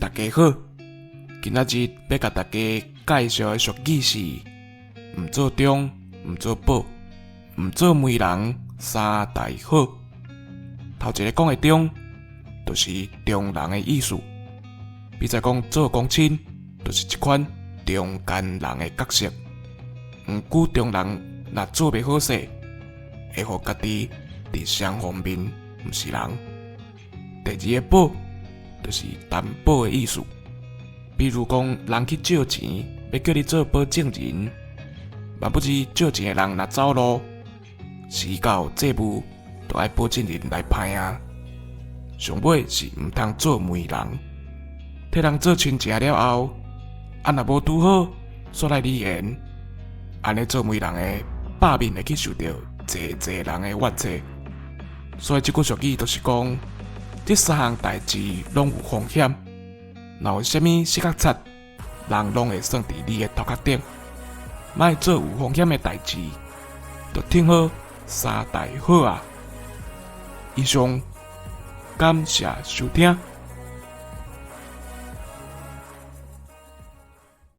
大家好，今仔日要甲大家介绍的俗语是：毋做中，毋做保，毋做媒人，三大好。头一个讲的中，就是中人的意思。比在讲做公亲，就是一款中间人的角色。毋久中人若做袂好势，会互家己伫双方面毋是人。第二个保，就是担保的意思。比如讲，人去借钱，要叫你做保证人，万不知借钱的人若走路，时到债务，就爱保证人来赔啊。上尾是毋通做媒人，替人做亲情了后，若无拄好，煞来你言，安尼做媒人的百面会去受到济人的怨气。所以这句俗语就是讲，这三项代志拢有风险。若有啥物失角擦，人拢会算伫你的头壳顶。莫做有风险的代志，就听好三大好啊！以上，感谢收听。